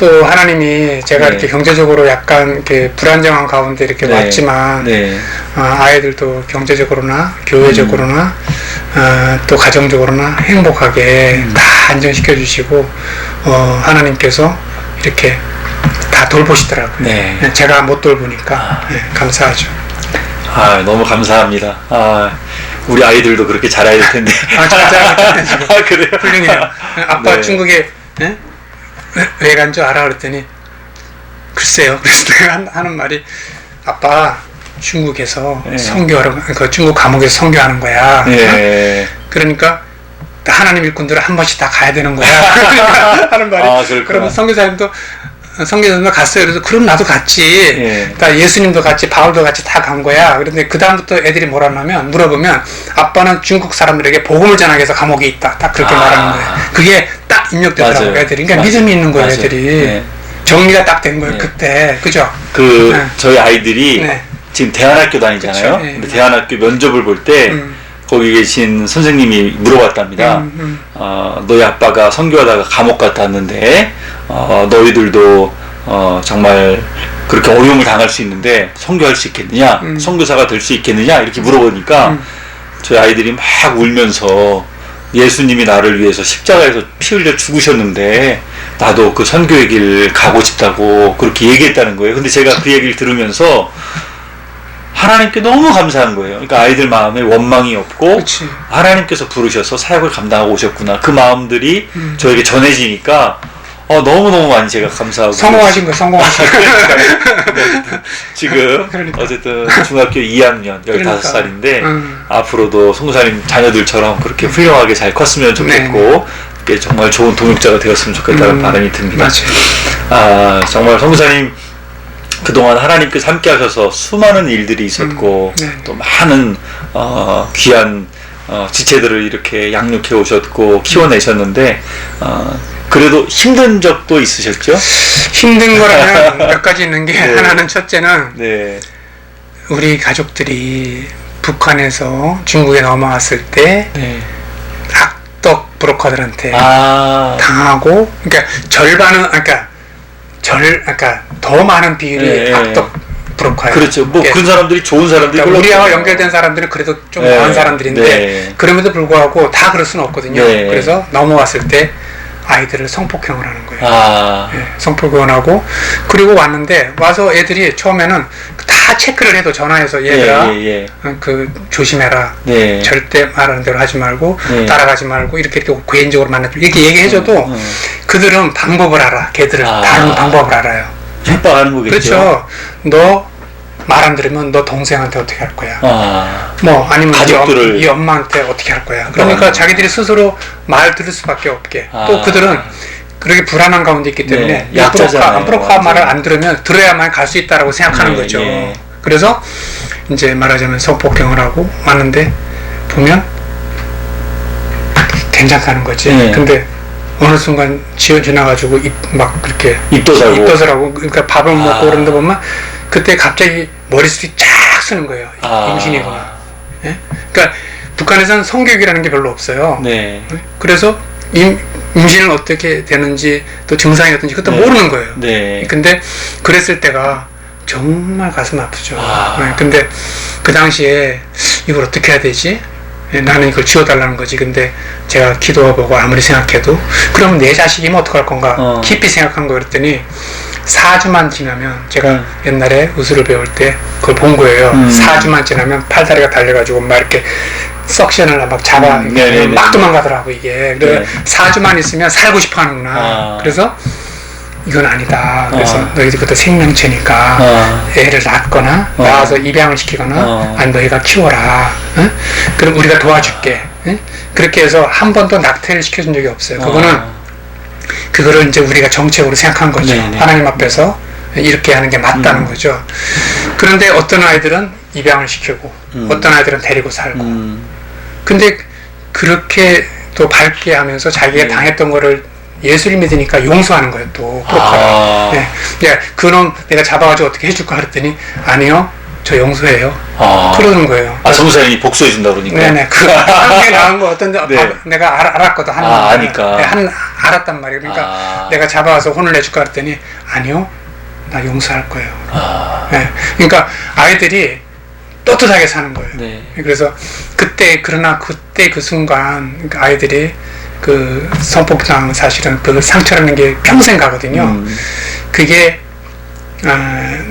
또 하나님이 제가 네. 이렇게 경제적으로 약간 이렇게 불안정한 가운데 이렇게 네. 왔지만 네. 아이들도 경제적으로나 교회적으로나 또 가정적으로나 행복하게 다 안정시켜 주시고 하나님께서 이렇게 다 돌보시더라고요. 네. 제가 못 돌보니까 감사하죠. 너무 감사합니다. 우리 아이들도 그렇게 자라야 될 텐데. 잘 자라겠네 지금. 그래요? 훌륭해요. 아빠 네. 중국에 왜 간 줄 알아? 그랬더니 글쎄요. 그래서 내가 하는 말이 아빠 중국에서 네. 선교하러 그 중국 감옥에서 선교하는 거야. 예. 그러니까 하나님 일꾼들은 한 번씩 다 가야 되는 거야. 그러니까 하는 말이. 그러면 선교사님도 갔어요. 그래서 그럼 나도 갔지. 예. 다 예수님도 같이 바울도 같이 다 간 거야. 그런데 그 다음부터 애들이 뭐라 하냐면 물어보면 아빠는 중국 사람들에게 복음을 전하기 위해서 감옥에 있다. 딱 그렇게 말하는 거예요. 그게 딱 입력되더라고요. 맞아요. 애들이. 그러니까 맞아요. 믿음이 있는 거예요. 맞아요. 애들이. 네. 정리가 딱 된 거예요. 네. 그때. 그죠? 네. 저희 아이들이 네. 지금 대안학교 다니잖아요. 그쵸. 네. 근데 대안학교 면접을 볼 때 거기 계신 선생님이 물어봤답니다. 너희 아빠가 선교하다가 감옥 갔다 왔는데 너희들도 정말 그렇게 어려움을 당할 수 있는데 선교할 수 있겠느냐, 선교사가 될 수 있겠느냐 이렇게 물어보니까 저희 아이들이 막 울면서 예수님이 나를 위해서 십자가에서 피 흘려 죽으셨는데 나도 그 선교의 길 가고 싶다고 그렇게 얘기했다는 거예요. 근데 제가 그 얘기를 들으면서 하나님께 너무 감사한 거예요. 그러니까 아이들 마음에 원망이 없고 그치. 하나님께서 부르셔서 사역을 감당하고 오셨구나. 그 마음들이 저에게 전해지니까 너무너무 많이 제가 감사하고 성공하신 거, 성공하신 거. 지금 그러니까. 어쨌든 중학교 2학년 15살인데 앞으로도 선교사님 자녀들처럼 그렇게 훌륭하게 잘 컸으면 좋겠고 그게 정말 좋은 동역자가 되었으면 좋겠다는 바람이 듭니다. 정말 선교사님 그동안 하나님께서 함께 하셔서 수많은 일들이 있었고 또 많은 귀한 지체들을 이렇게 양육해 오셨고 키워내셨는데 그래도 힘든 적도 있으셨죠? 힘든 거라면 몇 가지 있는 게 하나는 첫째는 우리 가족들이 북한에서 중국에 넘어왔을 때 악덕 브로커들한테 당하고 그러니까 절반은 그러니까 더 많은 비율이 악덕 브로커예요. 그렇죠. 뭐 그런 사람들이 좋은 사람들이 그러니까 우리하고 연결된 사람들은 그래도 좀 나은 사람들인데 그럼에도 불구하고 다 그럴 수는 없거든요. 그래서 넘어왔을 때 아이들을 성폭행을 하는 거예요. 성폭행을 하고 그리고 왔는데 와서 애들이 처음에는 다 체크를 해도 전화해서 얘들아 그 조심해라. 절대 말하는 대로 하지 말고 따라가지 말고 이렇게 개인적으로 만나줘 이렇게 얘기해줘도 그들은 방법을 알아. 걔들은 다른 방법을 알아요. 협박하는 거겠죠. 그렇죠. 너 말 안 들으면 너 동생한테 어떻게 할 거야. 뭐 아니면 가족들을 이 엄마한테 어떻게 할 거야. 그러니까 자기들이 스스로 말 들을 수밖에 없게. 또 그들은 그렇게 불안한 가운데 있기 때문에 브로커 말을 안 들으면 들어야만 갈 수 있다라고 생각하는 거죠. 그래서 이제 말하자면 성폭행을 하고 왔는데 보면 괜찮다는 거지. 근데 어느 순간 지나가지고 막 그렇게 입덧을 하고 그러니까 밥을 먹고 그런데 보면 그때 갑자기 머릿속이 쫙 쓰는 거예요. 임신이구나. 그러니까 북한에서는 성교육이라는 게 별로 없어요. 그래서 임신은 어떻게 되는지 또 증상이 어떤지 그것도 모르는 거예요. 근데 그랬을 때가 정말 가슴 아프죠. 근데 그 당시에 이걸 어떻게 해야 되지? 나는 이걸 지워달라는 거지. 근데 제가 기도해보고 아무리 생각해도 그러면 내 자식이면 어떡할 건가 깊이 생각한 거 그랬더니 4주만 지나면 제가 옛날에 우수를 배울 때 그걸 본 거예요. 4주만 지나면 팔다리가 달려가지고 막 이렇게 석션을 막 잡아 막 도망가더라고 이게. 그래서 4주만 있으면 살고 싶어 하는구나. 그래서 이건 아니다. 그래서 너희들 그때 생명체니까 애를 낳거나 낳아서 입양을 시키거나 아니 너희가 키워라. 그럼 우리가 도와줄게. 그렇게 해서 한 번도 낙태를 시켜준 적이 없어요. 그거를 이제 우리가 정책으로 생각한 거죠. 하나님 앞에서 이렇게 하는 게 맞다는 거죠. 그런데 어떤 아이들은 입양을 시키고 어떤 아이들은 데리고 살고 근데 그렇게 또 밝게 하면서 자기가 당했던 거를 예수를 믿으니까 용서하는 거예요. 또 그놈 내가 잡아가지고 어떻게 해줄까 그랬더니 아니요 저 용서해요. 아. 그러는 거예요. 성사님이 복수해 준다 그러니까. 네네. 그 한국에 나온 거 어떤데 네. 내가 알았거든. 아니까. 알았단 말이에요. 그러니까 내가 잡아와서 혼을 내줄까 그랬더니 아니요, 나 용서할 거예요. 네. 그러니까 아이들이 떳떳하게 사는 거예요. 네. 그래서 그때 그 순간 그러니까 아이들이 그 성폭행 사실은 그 상처라는 게 평생 가거든요. 그게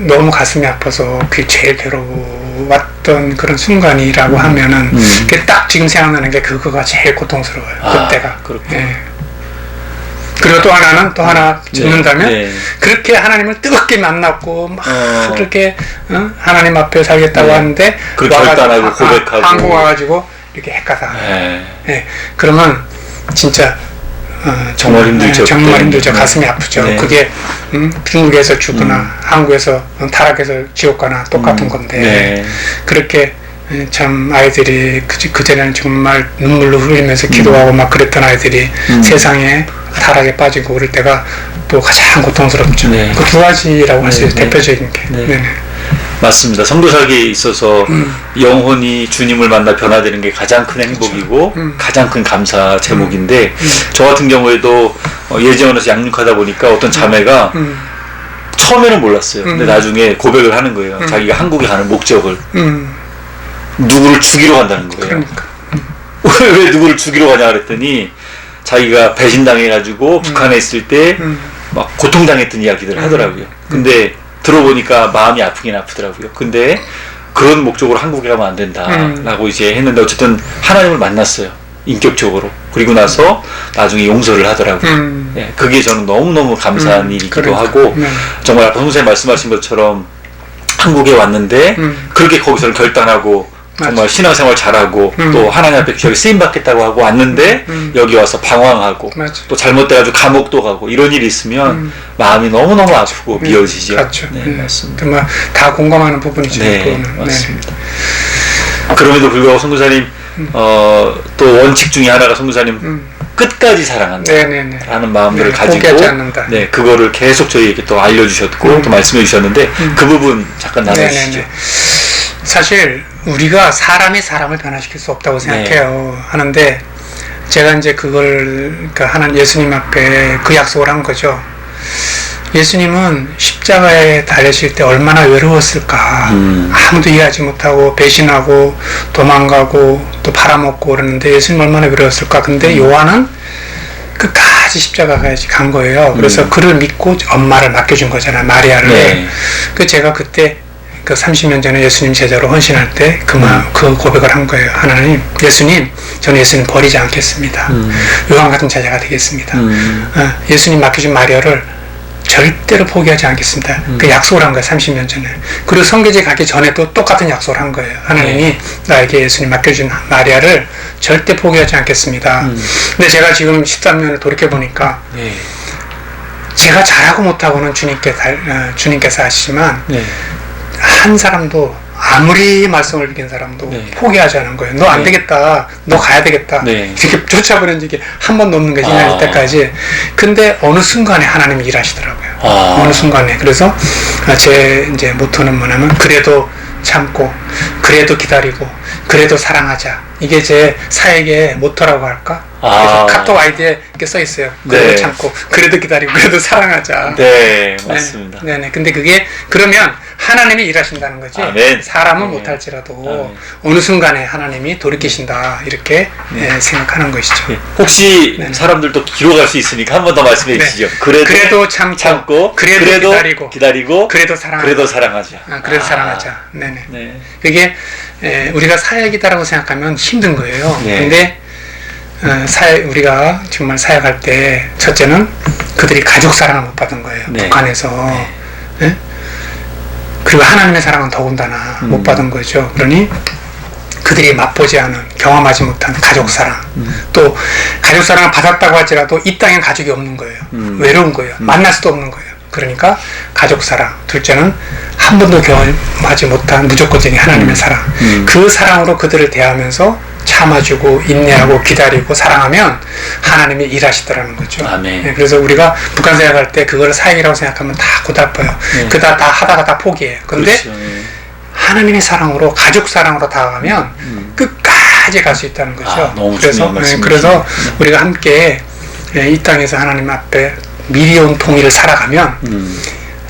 너무 가슴이 아파서 그게 제일 괴로웠던 그런 순간이라고 하면은 그게 딱 지금 생각나는 게 그거가 제일 고통스러워요. 그때가. 예. 그리고 또 하나 짚는다면 네. 그렇게 하나님을 뜨겁게 만났고 막 그렇게 하나님 앞에 살겠다고 하는데 그 결단하고 고백하고 한국 와가지고 이렇게 핵가다. 예. 그러면 진짜 정말 힘들죠. 정말 힘들죠. 가슴이 아프죠. 네. 그게 중국에서 죽거나 한국에서 타락해서 지옥 가나 똑같은 건데 네. 그렇게 참 아이들이 그전에는 정말 눈물로 흘리면서 기도하고 막 그랬던 아이들이 세상에 타락에 빠지고 그럴 때가 또 가장 고통스럽죠. 네. 그 두 가지라고 할 수 있어요. 대표적인 게. 네. 네네. 맞습니다. 성도 살기에 있어서 영혼이 주님을 만나 변화되는 게 가장 큰 행복이고 가장 큰 감사 제목인데 저 같은 경우에도 예지원에서 양육하다 보니까 어떤 자매가 처음에는 몰랐어요. 근데 나중에 고백을 하는 거예요. 자기가 한국에 가는 목적을 누구를 죽이러 간다는 거예요. 그러니까. 왜 누구를 죽이러 가냐 그랬더니 자기가 배신당해가지고 북한에 있을 때 막 고통당했던 이야기들을 하더라고요. 근데 들어보니까 마음이 아프긴 아프더라고요. 근데 그런 목적으로 한국에 가면 안 된다라고 이제 했는데 어쨌든 하나님을 만났어요. 인격적으로. 그리고 나서 나중에 용서를 하더라고요. 예, 그게 저는 너무너무 감사한 일이기도 하고 정말 아까 선생님 말씀하신 것처럼 한국에 왔는데 그렇게 거기서 결단하고 정말 신앙생활 잘하고 또 하나님 앞에 저기 쓰임받겠다고 하고 왔는데 여기 와서 방황하고 또 잘못돼가지고 감옥도 가고 이런 일이 있으면 마음이 너무너무 아프고 미어지죠. 그렇죠. 네, 맞습니다. 정말 다 공감하는 부분이죠. 네, 맞습니다. 그럼에도 불구하고 선교사님 또 원칙 중에 하나가 선교사님 끝까지 사랑한다 라는 마음들을 가지고 네, 그거를 계속 저희에게 또 알려주셨고 또 말씀해 주셨는데 그 부분 잠깐 나눠주시죠. 사실 우리가 사람이 사람을 변화시킬 수 없다고 생각해요. 하는데 제가 이제 그걸 하나님 예수님 앞에 그 약속을 한 거죠. 예수님은 십자가에 달리실 때 얼마나 외로웠을까. 아무도 이해하지 못하고 배신하고 도망가고 또 팔아먹고 그러는데 예수님 얼마나 외로웠을까. 근데 요한은 끝까지 십자가까지 간 거예요. 그래서 그를 믿고 엄마를 맡겨준 거잖아요. 마리아를. 그 제가 그때 그 30년 전에 예수님 제자로 헌신할 때 그 고백을 한 거예요. 하나님, 예수님, 저는 예수님 버리지 않겠습니다. 요한 같은 제자가 되겠습니다. 예수님 맡겨준 마리아를 절대로 포기하지 않겠습니다. 그 약속을 한 거예요. 30년 전에. 그리고 성계제 가기 전에도 똑같은 약속을 한 거예요. 하나님이 나에게 예수님 맡겨준 마리아를 절대 포기하지 않겠습니다. 근데 제가 지금 13년을 돌이켜보니까 제가 잘하고 못하고는 주님께서 아시지만 한 사람도 아무리 말씀을 비긴 사람도 포기하지 않은 거예요. 너 안 되겠다. 너 가야 되겠다. 이렇게 쫓아보는 적이 한 번도 없는 거예요. 지날 때까지. 근데 어느 순간에 하나님이 일하시더라고요. 어느 순간에. 그래서 제 이제 모토는 뭐냐면 그래도 참고 그래도 기다리고 그래도 사랑하자. 이게 제 사역의 모토라고 할까? 그래서 카톡 아이디에 이렇게 써 있어요. 그래도 참고 그래도 기다리고 그래도 사랑하자. 네, 맞습니다. 네네. 근데 그게 그러면 하나님이 일하신다는 거지. 아멘. 사람은 못할지라도 어느 순간에 하나님이 돌이키신다 이렇게 생각하는 것이죠. 혹시 사람들도 뒤로 갈 수 있으니까 한 번 더 말씀해 주시죠. 그래도 참고 그래도 기다리고 그래도 사랑하자. 그래도 사랑하자. 네네. 그게 우리가 사역이다라고 생각하면 힘든 거예요. 근데 우리가 정말 사역할 때 첫째는 그들이 가족 사랑을 못 받은 거예요. 북한에서. 그리고 하나님의 사랑은 더군다나 못 받은 거죠. 그러니 그들이 맛보지 않은, 경험하지 못한 가족 사랑. 또 가족 사랑을 받았다고 할지라도 이 땅엔 가족이 없는 거예요. 외로운 거예요. 만날 수도 없는 거예요. 그러니까 가족 사랑. 둘째는 한 번도 경험하지 못한 무조건적인 하나님의 사랑. 그 사랑으로 그들을 대하면서 참아주고 인내하고 기다리고 사랑하면 하나님이 일하시더라는 거죠. 아멘. 그래서 우리가 북한 사역할 때 그거를 사역이라고 생각하면 다 고달퍼요. 그다 다 하다가 다 포기해요. 근데 그렇죠. 하나님의 사랑으로 가족 사랑으로 다가가면 끝까지 갈 수 있다는 거죠. 너무 그래서 중요한 말씀이시네요. 그래서 우리가 함께 이 땅에서 하나님 앞에 미리 온 통일을 살아가면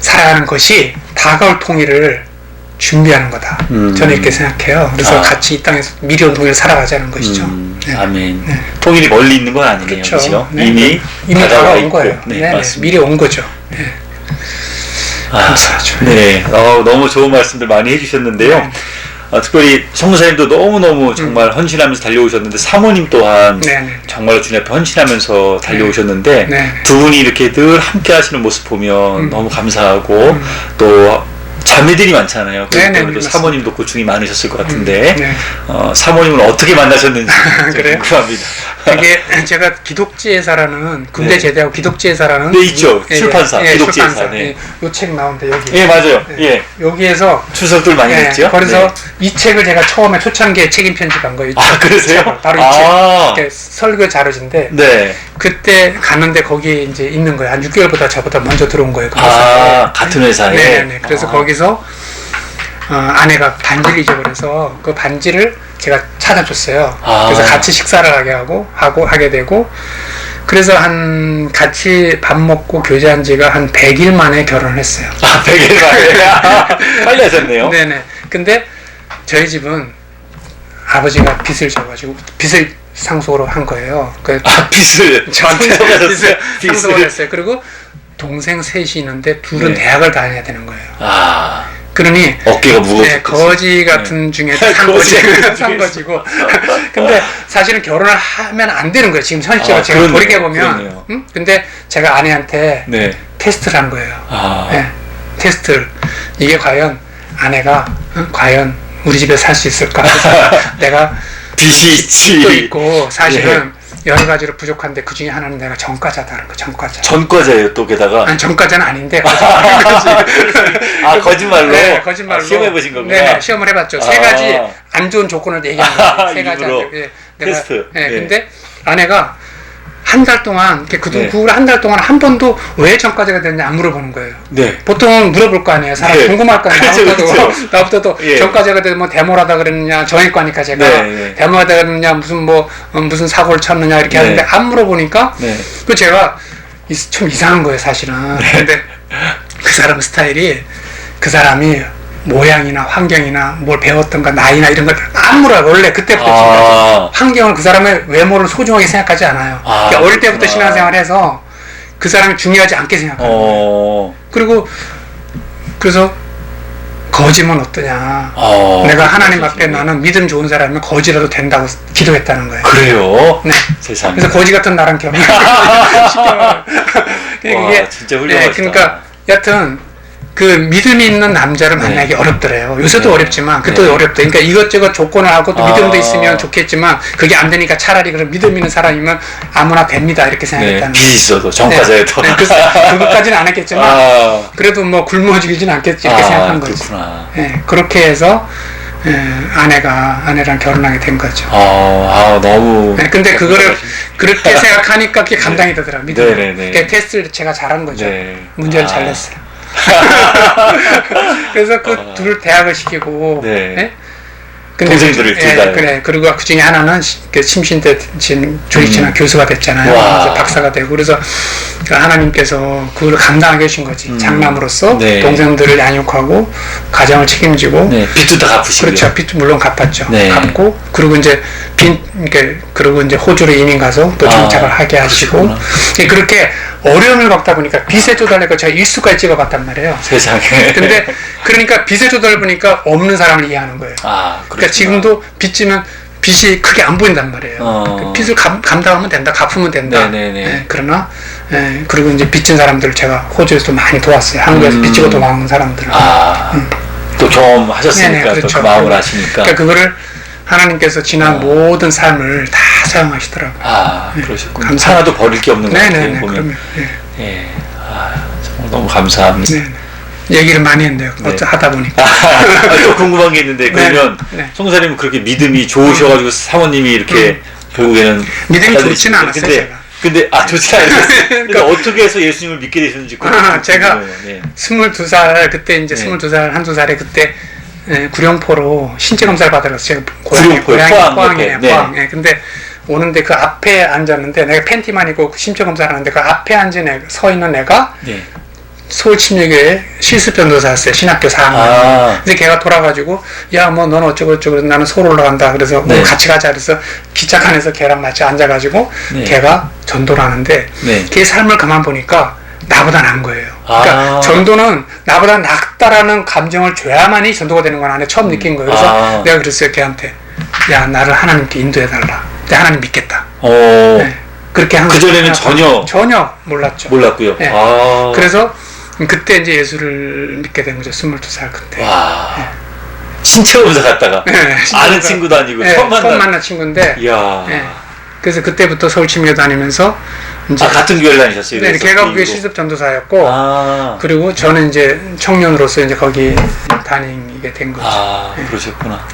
살아가는 것이 다가올 통일을 준비하는 거다. 저는 이렇게 생각해요. 그래서 같이 이 땅에서 미리 온 통일을 살아가자는 것이죠. 네. 아멘. 네. 통일이 멀리 있는 건 아니네요. 그렇죠. 그렇죠? 네. 이미 다가온 있고. 거예요. 네, 네, 맞습니다. 미리 온 거죠. 네. 감사하죠. 네, 너무 좋은 말씀들 많이 해주셨는데요. 특별히 성모사님도 너무너무 정말 헌신하면서 달려오셨는데 사모님 또한 정말 주님 앞에 헌신하면서 달려오셨는데 두 분이 이렇게 늘 함께 하시는 모습 보면 너무 감사하고 또 자매들이 많잖아요. 그래서 사모님도 고충이 많으셨을 것 같은데 사모님은 어떻게 만나셨는지 그래요? 궁금합니다. 이게 제가 기독지혜사라는 군대 제대하고 기독지혜사라는 네, 있죠. 출판사 기독지혜사. 요 책 나오는데 여기. 예, 맞아요. 여기에서 출석들 많이 했죠. 그래서 이 책을 제가 처음에 초창기에 책임 편집한 거예요. 그러세요? 바로 이 책. 설교 자료진데. 그때 갔는데 거기에 이제 있는 거예요. 한 6개월보다 저보다 먼저 들어온 거예요. 같은 회사에. 네. 그래서 거기서 아내가 반지를 잊어버려서 그 반지를 제가 찾아줬어요. 그래서 같이 식사를 하게 되고, 그래서 같이 밥 먹고 교제한 지가 한 100일 만에 결혼을 했어요. 100일 만에? 빨리 하셨네요. 네네. 근데 저희 집은 아버지가 빚을 져가지고, 빚을 상속으로 한 거예요. 빚을? 저한테 빚을 상속을 했어요. 그리고 동생 셋이 있는데 둘은 대학을 다녀야 되는 거예요. 그러니 어깨가 무거워. 거지 같은 중에 산 거지고. 근데 사실은 결혼을 하면 안 되는 거예요. 지금 현실적으로 제가 돌이켜 보면. 근데 제가 아내한테 테스트를 한 거예요. 테스트를. 이게 과연 아내가 과연 우리 집에 살 수 있을까? 내가 빚이 또 있고 사실은 여러 가지로 부족한데 그 중에 하나는 내가 전과자다는 거. 전과자예요, 또 게다가. 아니, 전과자는 아닌데. 거짓말로. 네, 거짓말로. 시험해 보신 거구나. 네, 시험을 해봤죠. 세 가지 안 좋은 조건을 얘기한 거예요. 세 가지. 테스트. 근데 아내가 한 달 동안 그 한 달 동안 한 번도 왜 전과자가 됐냐 안 물어보는 거예요. 보통은 물어볼 거 아니에요. 사람 궁금할 거 아니에요. 나부터도 전과자가 되면 데모라다 그랬느냐, 정형과니까 제가 데모라다 그랬느냐, 무슨 사고를 쳤느냐 이렇게 하는데 안 물어보니까 그 제가 좀 이상한 거예요, 사실은. 근데 그 사람 스타일이 그 사람이 모양이나 환경이나 뭘 배웠던가 나이나 이런 걸 안 물어요. 원래 그때부터 지금까지. 환경을 그 사람의 외모를 소중하게 생각하지 않아요. 그러니까 어릴 때부터 신앙생활을 해서 그 사람이 중요하지 않게 생각해요. 그리고 그래서 거지면 어떠냐. 내가 하나님 앞에 나는 믿음 좋은 사람이면 거지라도 된다고 기도했다는 거예요. 그래요? 네. 세상에. 그래서 거지 같은 나랑 결혼. 이게 진짜 훌륭하시다. 그러니까 여튼 그 믿음이 있는 남자를 만나기 어렵더래요. 요새도 어렵지만 그때도 어렵다. 그러니까 이것저것 조건을 하고 또 믿음도 있으면 좋겠지만 그게 안 되니까 차라리 그런 믿음 있는 사람이면 아무나 됩니다. 이렇게 생각했다는 빚이 있어도 전과자여도. 그래서 그것까지는 안 했겠지만 그래도 뭐 굶어 죽이진 않겠지 이렇게 생각한 거죠. 그렇구나. 그렇게 해서 아내랑 결혼하게 된 거죠. 너무. 근데 그거를 그렇게 생각하니까 그게 감당이 되더라고요. 믿음. 그러니까 테스트를 제가 잘한 거죠. 문제를 잘 냈어요. 그래서 그 둘 대학을 시키고, 근데 동생들을 둘 다. 그리고 그 중에 하나는 심신대 조직진학 교수가 됐잖아요. 그래서 박사가 되고 그래서 하나님께서 그걸 감당하게 해주신 거지. 장남으로서 동생들을 양육하고 가정을 책임지고. 빚도 다 갚으시고요. 그렇죠. 빚도 물론 갚았죠. 갚고 그리고 이제 그리고 이제 호주로 이민 가서 또 정착을 하게 하시고 그렇게 어려움을 겪다 보니까 빚에 쪼달리고 제가 일수까지 찍어봤단 말이에요. 세상에. 근데 그러니까 빚에 쪼달리니까 없는 사람을 이해하는 거예요. 그러니까 지금도 빚지면 빚이 크게 안 보인단 말이에요. 그 빚을 감당하면 된다, 갚으면 된다. 그러나 그리고 이제 빚진 사람들을 제가 호주에서 많이 도왔어요. 한국에서 빚지고 도망온 사람들을. 또 경험하셨으니까 그렇죠. 또 그 마음을 아시니까. 그러니까 그거를 하나님께서 지난 모든 삶을 다 사용하시더라고요. 그러셨군요. 하나도 버릴 게 없는 것 같아요. 보면. 정말 너무 감사합니다. 얘기를 많이 했네요. 하다 보니까. 또 궁금한 게 있는데 그러면 송사님은 그렇게 믿음이 좋으셔가지고 사모님이 이렇게 결국에는 믿음이 좋지는 않았어요. 근데 좋지 않았어요. 근데 어떻게 해서 예수님을 믿게 되셨는지 제가 22살 그때 이제 22살 한두 살에 그때 구룡포로 신체 검사를 받으러 갔어요. 제가 구룡포에 포항이에요. 포항. 예, 근데 오는데 그 앞에 앉았는데 내가 팬티만 입고 신체 검사를 하는데 그 앞에 앉은 서 있는 애가 네. 서울침례교회 실습전도사였어요. 신학교 4학년. 그래서 걔가 돌아가지고 야 뭐 넌 어쩌고 저쩌고 나는 서울 올라간다. 그래서 네. 같이 가자. 그래서 기차칸에서 걔랑 같이 앉아가지고 네. 걔가 전도를 하는데 네. 걔 삶을 가만 보니까 나보다 나은 거예요. 그러니까 전도는 나보다 낫다라는 감정을 줘야만이 전도가 되는 건 아니에요. 처음 느낀 거예요. 그래서 내가 그랬어요. 걔한테 야 나를 하나님께 인도해달라. 내가 하나님 믿겠다. 네. 그렇게 한 그전에는 전혀 몰랐죠. 몰랐고요. 네. 그래서 그때 이제 예수를 믿게 된 거죠. 22살 그때. 와. 네. 신체 검사 갔다가 아는 친구도 아니고 처음 만난 친구인데. 이야. 네. 그래서 그때부터 서울침례 다니면서 이제 같은 교회를 다니셨어요? 네, 걔가 그게 실습 전도사였고 그리고 저는 이제 청년으로서 이제 거기 다니게 된 거죠. 네. 그러셨구나.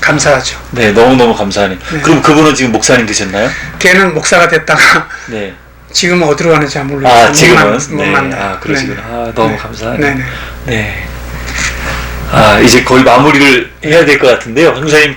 감사하죠. 네, 너무너무 감사하네요. 네. 그럼 그분은 지금 목사님 되셨나요? 걔는 목사가 됐다가 네. 지금은 어디로 가는지 잘 모르겠어요. 지금은 못 만나. 그러시구나. 너무 감사하네요. 네네. 네. 이제 거의 마무리를 해야 될 것 같은데요. 형사님,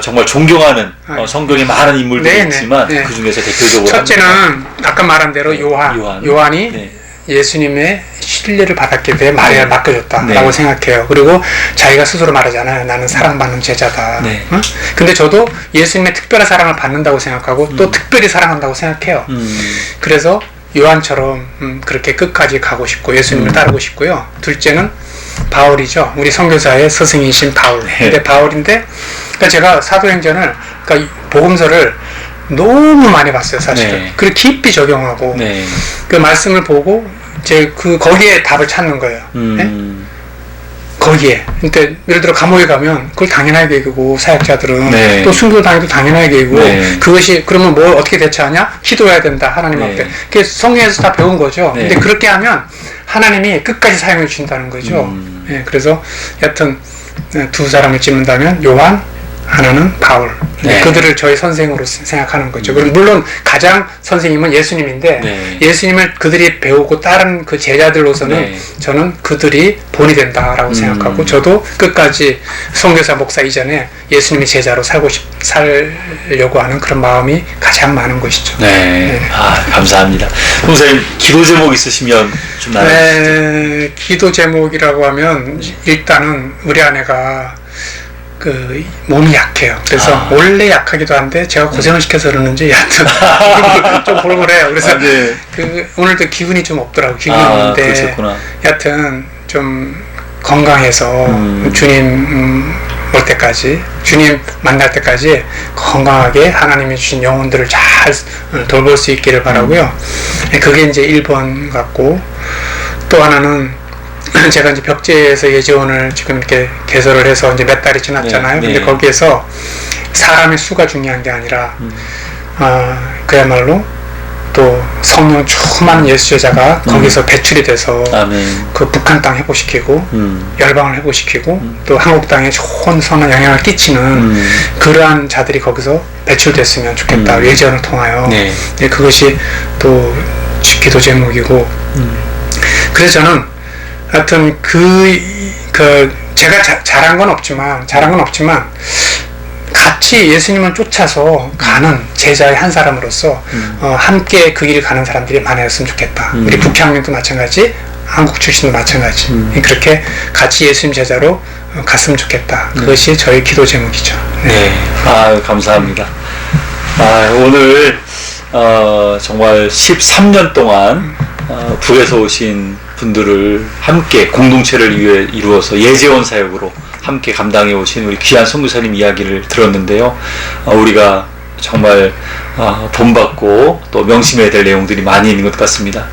정말 존경하는 성경에 많은 인물들이 있지만 그 중에서 대표적으로 첫째는 아까 말한 대로 요한이 예수님의 신뢰를 받았기 때문에 마리아를 맡겨줬다라고 생각해요. 그리고 자기가 스스로 말하잖아요. 나는 사랑받는 제자다. 응? 근데 저도 예수님의 특별한 사랑을 받는다고 생각하고 또 특별히 사랑한다고 생각해요. 그래서 요한처럼 그렇게 끝까지 가고 싶고 예수님을 따르고 싶고요. 둘째는 바울이죠. 우리 선교사의 스승이신 바울. 근데 바울인데 그러니까 제가 사도행전을 그러니까 복음서를 너무 많이 봤어요, 사실은. 그리고 깊이 적용하고 그 말씀을 보고 이제 거기에 답을 찾는 거예요. 네? 거기에. 그러니까 예를 들어 감옥에 가면 그걸 당연하게 여기고 사역자들은 또 순교 당해도 당연하게 여기고 그것이 그러면 뭘 어떻게 대처하냐? 기도해야 된다, 하나님 앞에. 그게 성경에서 다 배운 거죠. 근데 그렇게 하면 하나님이 끝까지 사용해 주신다는 거죠. 그래서 여하튼 두 사람을 찝는다면 요한, 하나는 바울. 그들을 저희 선생으로 생각하는 거죠. 그리고 물론 가장 선생님은 예수님인데 예수님을 그들이 배우고 따른 그 제자들로서는 저는 그들이 본이 된다라고 생각하고 저도 끝까지 선교사 목사 이전에 예수님의 제자로 살려고 하는 그런 마음이 가장 많은 것이죠. 감사합니다. 선생님 기도 제목 있으시면 좀 나눠주세요. 기도 제목이라고 하면 일단은 우리 아내가 몸이 약해요. 그래서 원래 약하기도 한데 제가 고생을 시켜서 그러는지 여하튼 좀 보글보글해요. 그래서 오늘도 기운이 좀 없더라고요. 기운이 없는데 여하튼 좀 건강해서 주님 올 때까지 주님 만날 때까지 건강하게 하나님이 주신 영혼들을 잘 돌볼 수 있기를 바라고요. 그게 이제 1번 같고 또 하나는 제가 이제 벽제에서 예지원을 지금 이렇게 개설을 해서 이제 몇 달이 지났잖아요. 근데 거기에서 사람의 수가 중요한 게 아니라, 그야말로 또 성령 충만한 예수제자가 거기서 배출이 돼서 그 북한 땅 회복시키고, 열방을 회복시키고, 또 한국 땅에 좋은 선한 영향을 끼치는 그러한 자들이 거기서 배출됐으면 좋겠다. 예지원을 통하여. 그것이 또 기도 제목이고, 그래서 저는 하여튼 제가 잘한 건 없지만 같이 예수님을 쫓아서 가는 제자의 한 사람으로서 함께 그 길을 가는 사람들이 많았으면 좋겠다. 우리 북향민도 마찬가지, 한국 출신도 마찬가지. 그렇게 같이 예수님 제자로 갔으면 좋겠다. 그것이 저의 기도 제목이죠. 감사합니다. 오늘 정말 13년 동안 북에서 오신 분들을 함께 공동체를 위해 이루어서 예재원 사역으로 함께 감당해 오신 우리 귀한 선교사님 이야기를 들었는데요. 우리가 정말 본받고 또 명심해야 될 내용들이 많이 있는 것 같습니다.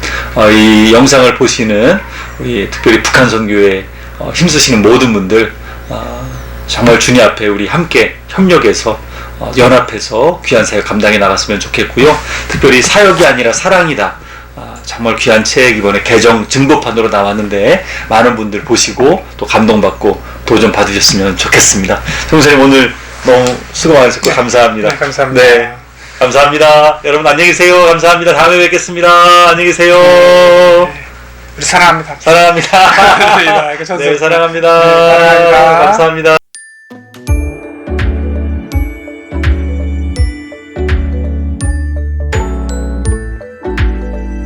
이 영상을 보시는 우리 특별히 북한 선교에 힘쓰시는 모든 분들 정말 주님 앞에 우리 함께 협력해서 연합해서 귀한 사역 감당해 나갔으면 좋겠고요. 특별히 사역이 아니라 사랑이다. 정말 귀한 책 이번에 개정 증보판으로 나왔는데 많은 분들 보시고 또 감동받고 도전 받으셨으면 좋겠습니다. 선생님 오늘 너무 수고 많으셨고 감사합니다. 감사합니다. 감사합니다. 여러분 안녕히 계세요. 감사합니다. 다음에 뵙겠습니다. 안녕히 계세요. 우리 사랑합니다. 사랑합니다. 네, 네, 사랑합니다. 네, 사랑합니다. 감사합니다.